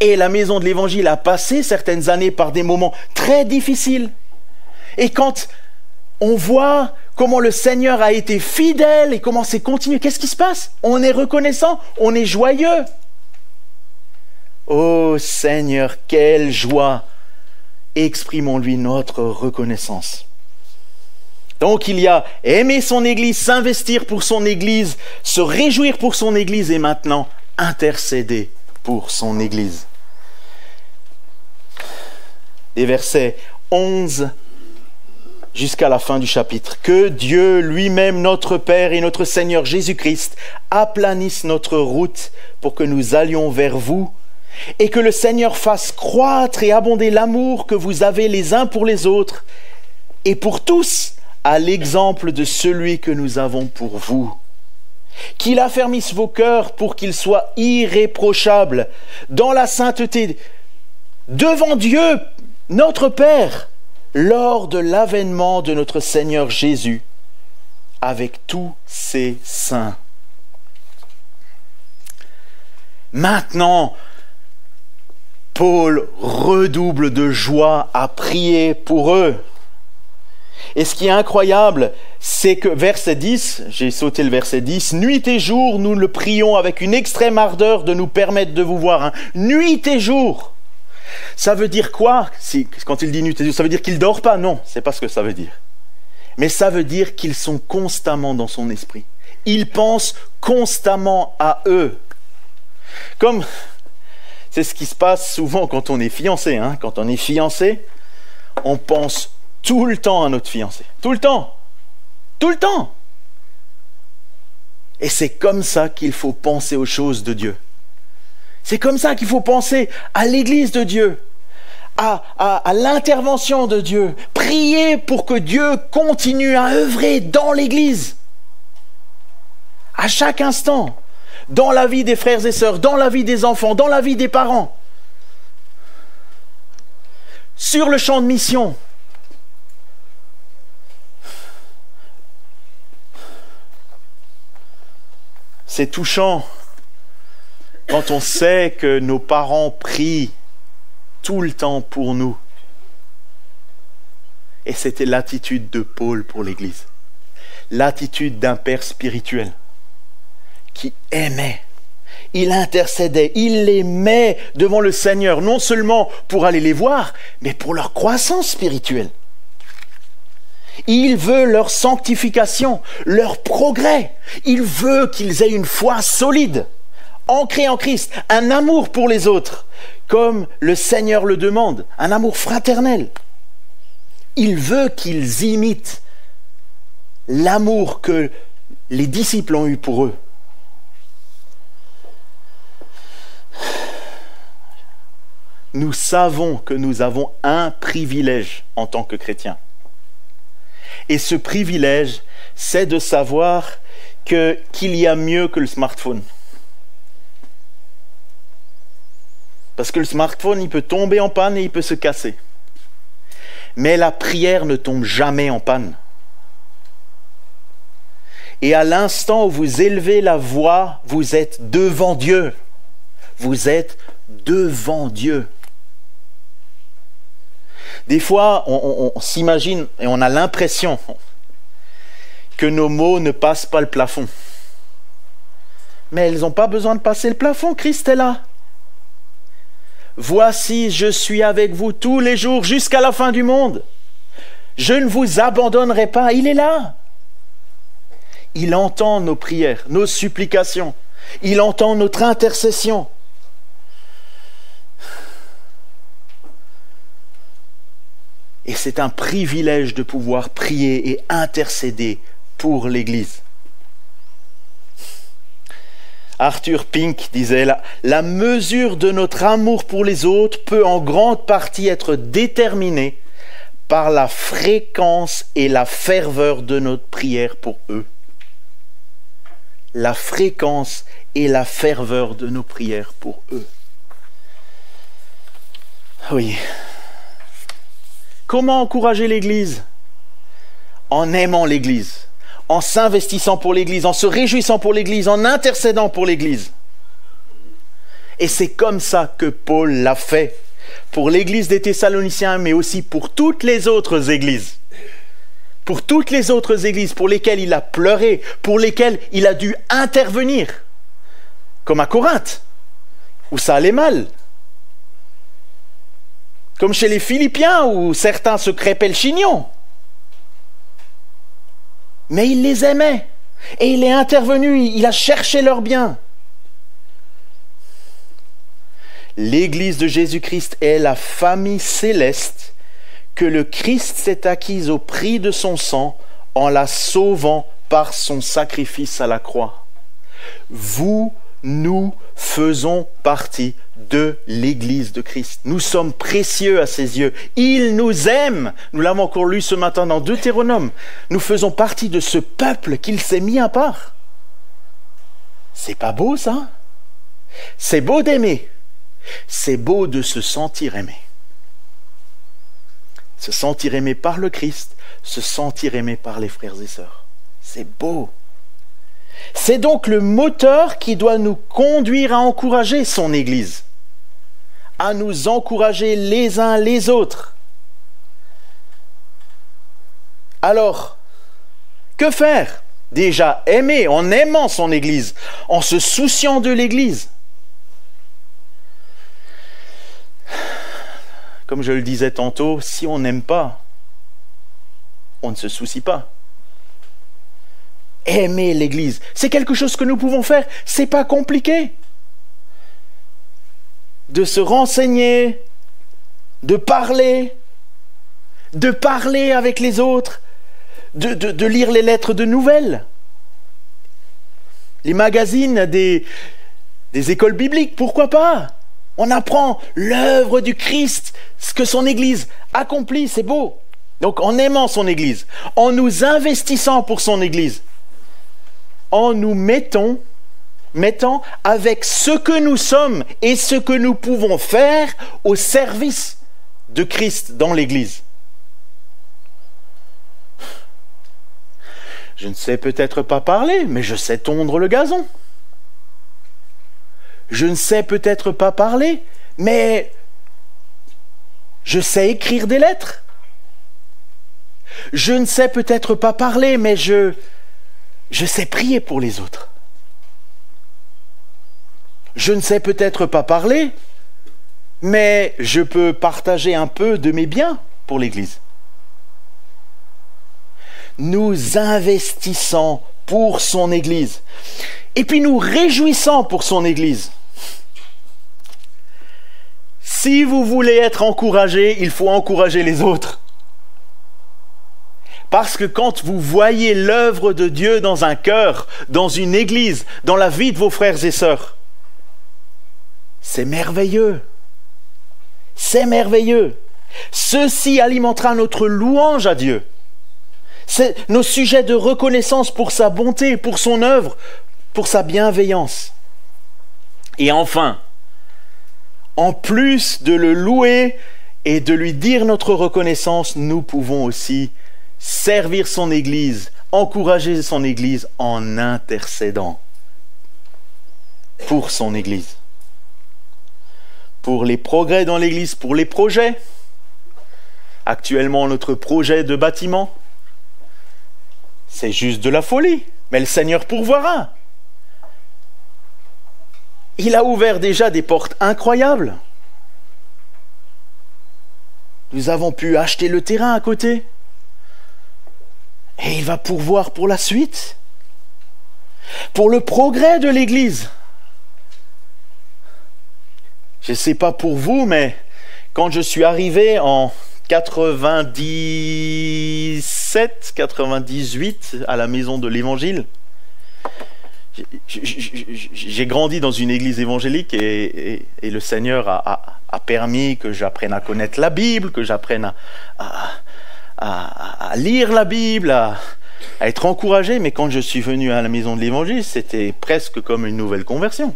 Et la maison de l'Évangile a passé certaines années par des moments très difficiles. Et quand on voit comment le Seigneur a été fidèle et comment c'est continué, qu'est-ce qui se passe? On est reconnaissant, on est joyeux. Oh Seigneur, quelle joie! Exprimons-lui notre reconnaissance. Donc il y a aimer son Église, s'investir pour son Église, se réjouir pour son Église et maintenant intercéder pour son Église. Des versets 11 jusqu'à la fin du chapitre. Que Dieu lui-même, notre Père et notre Seigneur Jésus-Christ, aplanisse notre route pour que nous allions vers vous et que le Seigneur fasse croître et abonder l'amour que vous avez les uns pour les autres et pour tous, à l'exemple de celui que nous avons pour vous. qu'il affermisse vos cœurs pour qu'ils soient irréprochables dans la sainteté devant Dieu, notre Père, lors de l'avènement de notre Seigneur Jésus, avec tous ses saints. Maintenant, Paul redouble de joie à prier pour eux. Et ce qui est incroyable, c'est que verset 10, j'ai sauté le verset 10, « Nuit et jour, nous le prions avec une extrême ardeur de nous permettre de vous voir. » Nuit et jour. Ça veut dire quoi quand il dit nuit et jour? Ça veut dire qu'il ne dort pas? Non, c'est pas ce que ça veut dire. Mais ça veut dire qu'ils sont constamment dans son esprit. Il pense constamment à eux. Comme c'est ce qui se passe souvent quand on est fiancé. Quand on est fiancé, on pense tout le temps à notre fiancé. Tout le temps. Tout le temps. Et c'est comme ça qu'il faut penser aux choses de Dieu. C'est comme ça qu'il faut penser à l'Église de Dieu, à l'intervention de Dieu. Prier pour que Dieu continue à œuvrer dans l'Église. À chaque instant. Dans la vie des frères et sœurs, dans la vie des enfants, dans la vie des parents. Sur le champ de mission. C'est touchant quand on sait que nos parents prient tout le temps pour nous. Et c'était l'attitude de Paul pour l'Église. L'attitude d'un père spirituel qui aimait. Il intercédait, il les met devant le Seigneur, non seulement pour aller les voir, mais pour leur croissance spirituelle. Il veut leur sanctification, leur progrès. Il veut qu'ils aient une foi solide, ancrée en Christ, un amour pour les autres, comme le Seigneur le demande, un amour fraternel. Il veut qu'ils imitent l'amour que les disciples ont eu pour eux. Nous savons que nous avons un privilège en tant que chrétiens. Et ce privilège, c'est de savoir qu'il y a mieux que le smartphone. Parce que le smartphone, il peut tomber en panne et il peut se casser. Mais la prière ne tombe jamais en panne. Et à l'instant où vous élevez la voix, vous êtes devant Dieu. Vous êtes devant Dieu. Des fois, on s'imagine et on a l'impression que nos mots ne passent pas le plafond. Mais elles n'ont pas besoin de passer le plafond, Christ est là. Voici, je suis avec vous tous les jours jusqu'à la fin du monde. Je ne vous abandonnerai pas, il est là. Il entend nos prières, nos supplications. Il entend notre intercession. Et c'est un privilège de pouvoir prier et intercéder pour l'Église. Arthur Pink disait, la mesure de notre amour pour les autres peut en grande partie être déterminée par la fréquence et la ferveur de notre prière pour eux. La fréquence et la ferveur de nos prières pour eux. Oui. Comment encourager l'Église? En aimant l'Église, en s'investissant pour l'Église, en se réjouissant pour l'Église, en intercédant pour l'Église. Et c'est comme ça que Paul l'a fait pour l'Église des Thessaloniciens, mais aussi pour toutes les autres églises. Pour toutes les autres églises pour lesquelles il a pleuré, pour lesquelles il a dû intervenir. Comme à Corinthe, où ça allait mal. Comme chez les Philippiens, où certains se crêpaient le chignon. Mais il les aimait. Et il est intervenu, il a cherché leur bien. L'Église de Jésus-Christ est la famille céleste que le Christ s'est acquise au prix de son sang en la sauvant par son sacrifice à la croix. Nous faisons partie de l'Église de Christ. Nous sommes précieux à ses yeux. Il nous aime. Nous l'avons encore lu ce matin dans Deutéronome. Nous faisons partie de ce peuple qu'il s'est mis à part. C'est pas beau ça? C'est beau d'aimer. C'est beau de se sentir aimé. Se sentir aimé par le Christ, se sentir aimé par les frères et sœurs. C'est beau. C'est donc le moteur qui doit nous conduire à encourager son Église, à nous encourager les uns les autres. Alors, que faire? Déjà, aimer en aimant son Église, en se souciant de l'Église. Comme je le disais tantôt, si on n'aime pas, on ne se soucie pas. Aimer l'Église, c'est quelque chose que nous pouvons faire, c'est pas compliqué. De se renseigner, de parler avec les autres, de lire les lettres de nouvelles, les magazines des écoles bibliques, pourquoi pas? On apprend l'œuvre du Christ, ce que son Église accomplit, c'est beau. Donc en aimant son Église, en nous investissant pour son Église, en nous mettant avec ce que nous sommes et ce que nous pouvons faire au service de Christ dans l'Église. Je ne sais peut-être pas parler, mais je sais tondre le gazon. Je ne sais peut-être pas parler, mais je sais écrire des lettres. Je ne sais peut-être pas parler, mais je sais prier pour les autres. Je ne sais peut-être pas parler, mais je peux partager un peu de mes biens pour l'Église. Nous investissons pour son Église. Et puis nous réjouissons pour son Église. Si vous voulez être encouragé, il faut encourager les autres. Parce que quand vous voyez l'œuvre de Dieu dans un cœur, dans une église, dans la vie de vos frères et sœurs, c'est merveilleux. C'est merveilleux. Ceci alimentera notre louange à Dieu. C'est nos sujets de reconnaissance pour sa bonté, pour son œuvre, pour sa bienveillance. Et enfin, en plus de le louer et de lui dire notre reconnaissance, nous pouvons aussi servir son Église, encourager son Église en intercédant pour son Église. Pour les progrès dans l'Église, pour les projets. Actuellement, notre projet de bâtiment, c'est juste de la folie, mais le Seigneur pourvoira. Il a ouvert déjà des portes incroyables. Nous avons pu acheter le terrain à côté. Et il va pourvoir pour la suite. Pour le progrès de l'Église. Je ne sais pas pour vous, mais quand je suis arrivé en 97, 98 à la maison de l'Évangile, j'ai grandi dans une église évangélique et le Seigneur a permis que j'apprenne à connaître la Bible, que j'apprenne à lire la Bible, à être encouragé. Mais quand je suis venu à la maison de l'Évangile, c'était presque comme une nouvelle conversion.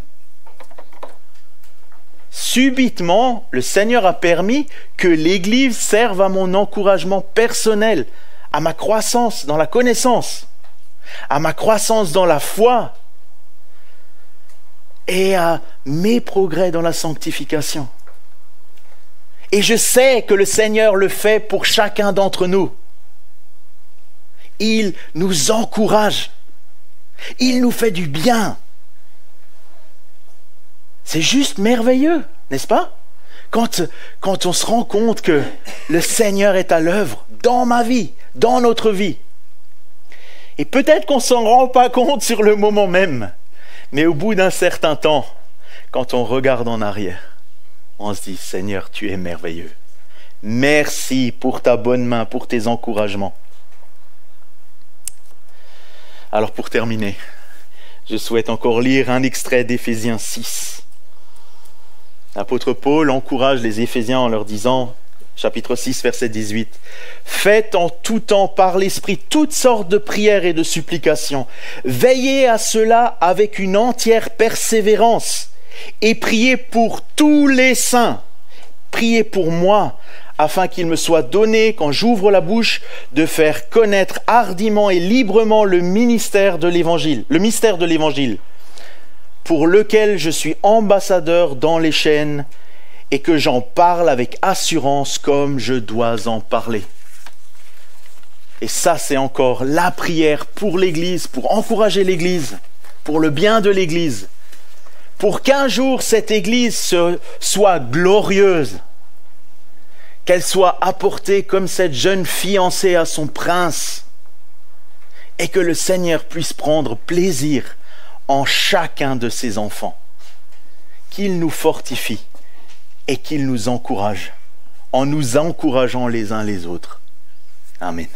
Subitement, le Seigneur a permis que l'Église serve à mon encouragement personnel, à ma croissance dans la connaissance, à ma croissance dans la foi et à mes progrès dans la sanctification. Et je sais que le Seigneur le fait pour chacun d'entre nous. Il nous encourage. Il nous fait du bien. C'est juste merveilleux, n'est-ce pas? Quand on se rend compte que le Seigneur est à l'œuvre dans ma vie, dans notre vie. Et peut-être qu'on ne s'en rend pas compte sur le moment même, mais au bout d'un certain temps, quand on regarde en arrière, on se dit, Seigneur, tu es merveilleux. Merci pour ta bonne main, pour tes encouragements. Alors pour terminer, je souhaite encore lire un extrait d'Éphésiens 6. L'apôtre Paul encourage les Éphésiens en leur disant, chapitre 6, verset 18. « Faites en tout temps par l'Esprit toutes sortes de prières et de supplications. Veillez à cela avec une entière persévérance et priez pour tous les saints. Priez pour moi, afin qu'il me soit donné, quand j'ouvre la bouche, de faire connaître hardiment et librement le mystère de l'Évangile, pour lequel je suis ambassadeur dans les chaînes, et que j'en parle avec assurance comme je dois en parler. » Et ça, c'est encore la prière pour l'Église, pour encourager l'Église, pour le bien de l'Église, pour qu'un jour cette Église soit glorieuse, qu'elle soit apportée comme cette jeune fiancée à son prince, et que le Seigneur puisse prendre plaisir en chacun de ses enfants, qu'il nous fortifie et qu'il nous encourage, en nous encourageant les uns les autres. Amen.